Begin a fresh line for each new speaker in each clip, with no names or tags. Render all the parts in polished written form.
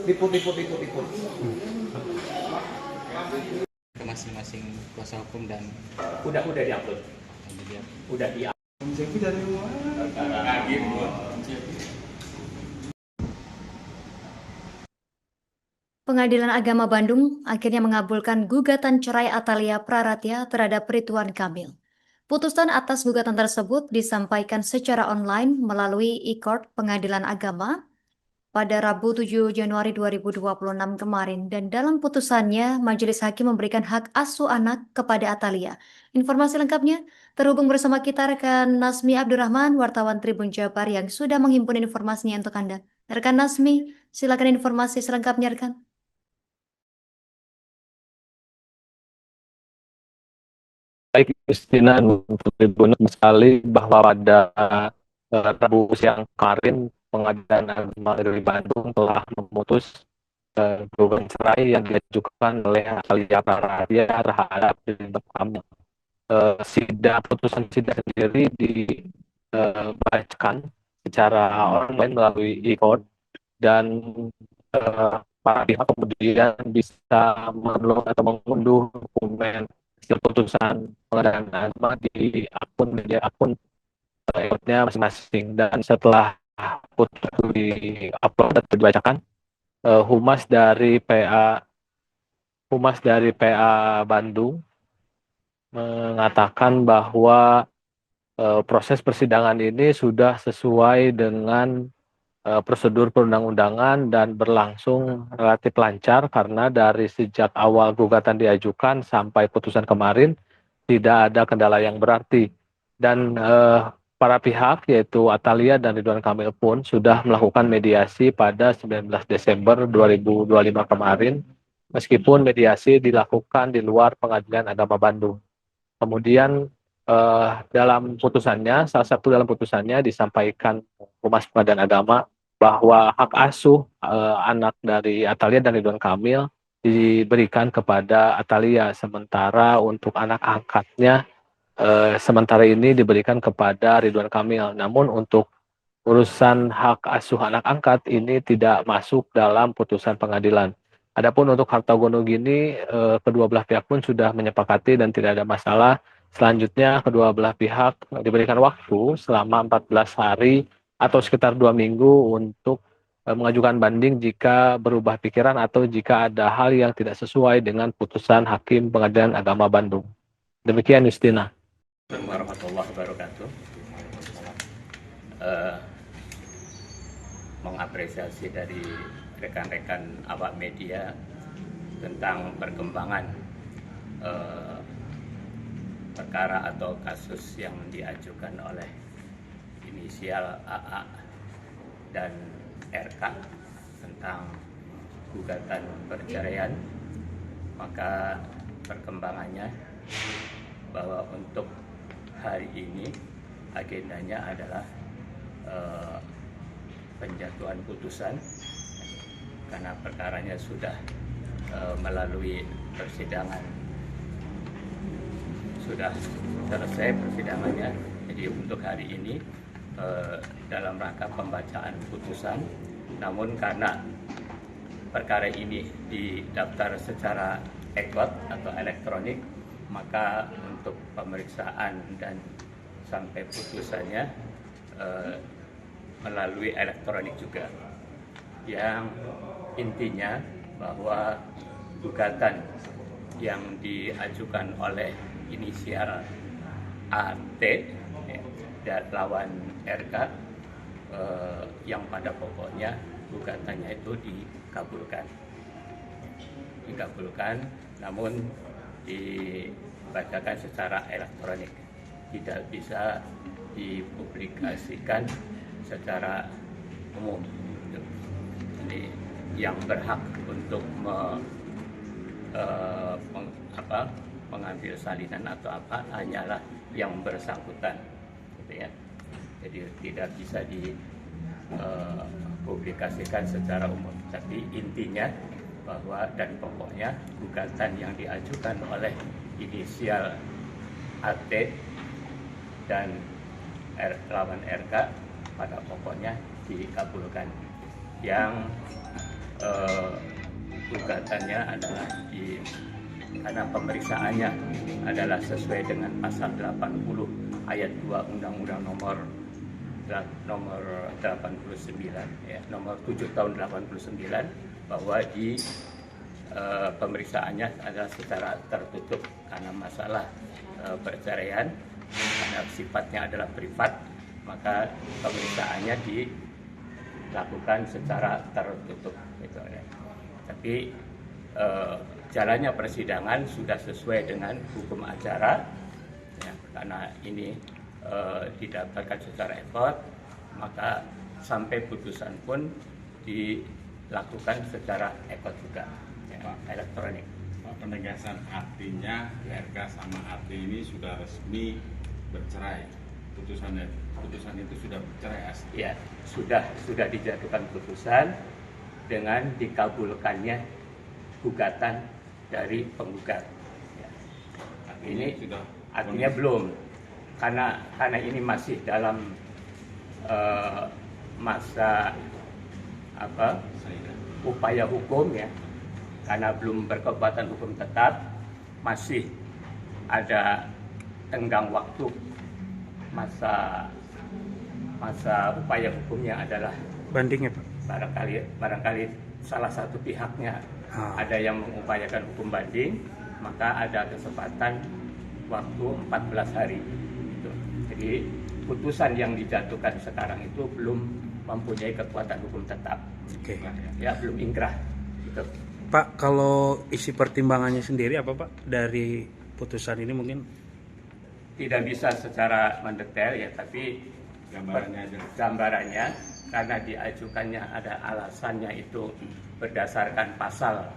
Liput.
Ke masing-masing kuasa hukum dan
Udah diupload. Udah di
Pengadilan Agama Bandung akhirnya mengabulkan gugatan cerai Atalia Praratya terhadap Ridwan Kamil. Putusan atas gugatan tersebut disampaikan secara online melalui e-court Pengadilan Agama pada Rabu 7 Januari 2026 kemarin, dan dalam putusannya Majelis Hakim memberikan hak asuh anak kepada Atalia. Informasi lengkapnya terhubung bersama kita rekan Nasmi Abdurrahman, wartawan Tribun Jabar yang sudah menghimpun informasinya untuk Anda. Rekan Nasmi, silakan informasi selengkapnya rekan.
Baik, Justina, untuk Tribun sekali bahwa pada Rabu siang kemarin Pengadilan Agama Negeri Bandung telah memutus gugatan cerai yang diajukan oleh Atalia Praratya terhadap Ridwan Kamil. Putusan sidang sendiri dibacakan secara online melalui e-court dan para pihak kemudian bisa mendownload atau mengunduh dokumen hasil putusan Pengadilan Agama di akun e-courtnya masing-masing. Dan setelah putus di-upload atau dibacakan, Humas dari PA Bandung mengatakan bahwa proses persidangan ini sudah sesuai dengan prosedur perundang-undangan dan berlangsung relatif lancar karena dari sejak awal gugatan diajukan sampai putusan kemarin tidak ada kendala yang berarti. Dan para pihak yaitu Atalia dan Ridwan Kamil pun sudah melakukan mediasi pada 19 Desember 2025 kemarin, meskipun mediasi dilakukan di luar Pengadilan Agama Bandung. Kemudian salah satu dalam putusannya disampaikan Humas Pengadilan Agama bahwa hak asuh anak dari Atalia dan Ridwan Kamil diberikan kepada Atalia, sementara untuk anak angkatnya sementara ini diberikan kepada Ridwan Kamil. Namun untuk urusan hak asuh anak angkat ini tidak masuk dalam putusan pengadilan. Adapun untuk harta gono gini, kedua belah pihak pun sudah menyepakati dan tidak ada masalah. Selanjutnya kedua belah pihak diberikan waktu selama 14 hari atau sekitar 2 minggu untuk mengajukan banding jika berubah pikiran atau jika ada hal yang tidak sesuai dengan putusan Hakim Pengadilan Agama Bandung. Demikian, Justina.
Warahmatullahi wabarakatuh. Mengapresiasi dari rekan-rekan awak media tentang perkembangan perkara atau kasus yang diajukan oleh inisial AA dan RK tentang gugatan perceraian. Maka perkembangannya bahwa untuk hari ini agendanya adalah penjatuhan putusan karena perkaranya sudah melalui persidangan, sudah selesai persidangannya. Jadi untuk hari ini dalam rangka pembacaan putusan, namun karena perkara ini didaftar secara e-court atau elektronik, maka untuk pemeriksaan dan sampai putusannya melalui elektronik juga, yang intinya bahwa gugatan yang diajukan oleh inisial AT dan lawan RK yang pada pokoknya gugatannya itu dikabulkan, namun dibacakan secara elektronik, tidak bisa dipublikasikan secara umum. Jadi yang berhak untuk mengambil salinan atau apa hanyalah yang bersangkutan, gitu ya. Jadi tidak bisa dipublikasikan secara umum. Tapi intinya bahwa dan pokoknya gugatan yang diajukan oleh inisial AT dan lawan RK pada pokoknya dikabulkan. Yang gugatannya adalah karena pemeriksaannya adalah sesuai dengan pasal 80 ayat 2 Undang-Undang nomor 89 ya, nomor 7 tahun 89, bahwa pemeriksaannya adalah secara tertutup karena masalah perceraian, karena sifatnya adalah privat, maka pemeriksaannya dilakukan secara tertutup gitu ya. Tapi jalannya persidangan sudah sesuai dengan hukum acara ya, karena ini didaftarkan secara ekot, maka sampai putusan pun dilakukan secara ekot juga ya, elektronik.
Penegasan artinya RK sama AT ini sudah resmi bercerai. Putusan itu sudah bercerai asli.
Ya, sudah dijatuhkan putusan dengan dikabulkannya gugatan dari penggugat. Ya. Ini
sudah
artinya belum, karena ini masih dalam masa upaya hukum ya, karena belum berkekuatan hukum tetap, masih ada tenggang waktu. Masa upaya hukumnya adalah
bandingnya Pak.
Barangkali salah satu pihaknya ada yang mengupayakan hukum banding, maka ada kesempatan waktu 14 hari. Gitu. Jadi putusan yang dijatuhkan sekarang itu belum mempunyai kekuatan hukum tetap.
Oke.
Ya, belum ingkrah. Gitu.
Pak, kalau isi pertimbangannya sendiri apa Pak dari putusan ini mungkin?
Tidak bisa secara mendetail ya, tapi gambarannya karena diajukannya ada alasannya itu berdasarkan pasal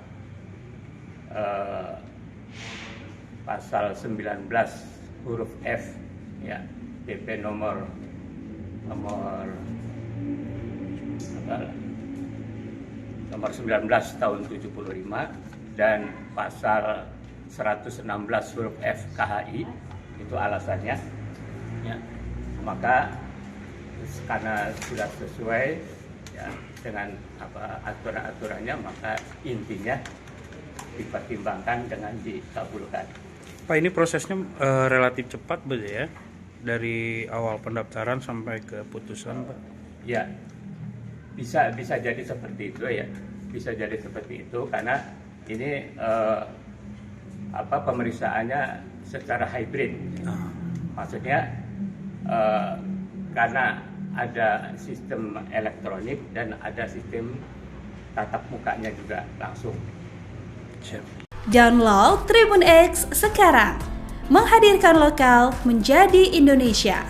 19 huruf F ya, PP nomor 19 tahun 75 dan pasal 116 huruf F KHI, itu alasannya ya. Maka karena sudah sesuai ya dengan aturan-aturannya, maka intinya dipertimbangkan dengan dikabulkan.
Pak, ini prosesnya relatif cepat betul ya, dari awal pendaftaran sampai ke putusan Pak?
Ya, bisa jadi seperti itu ya, bisa jadi seperti itu karena ini pemeriksaannya secara hybrid. Maksudnya karena ada sistem elektronik dan ada sistem tatap mukanya juga langsung.
Download Tribun X sekarang, menghadirkan lokal menjadi Indonesia.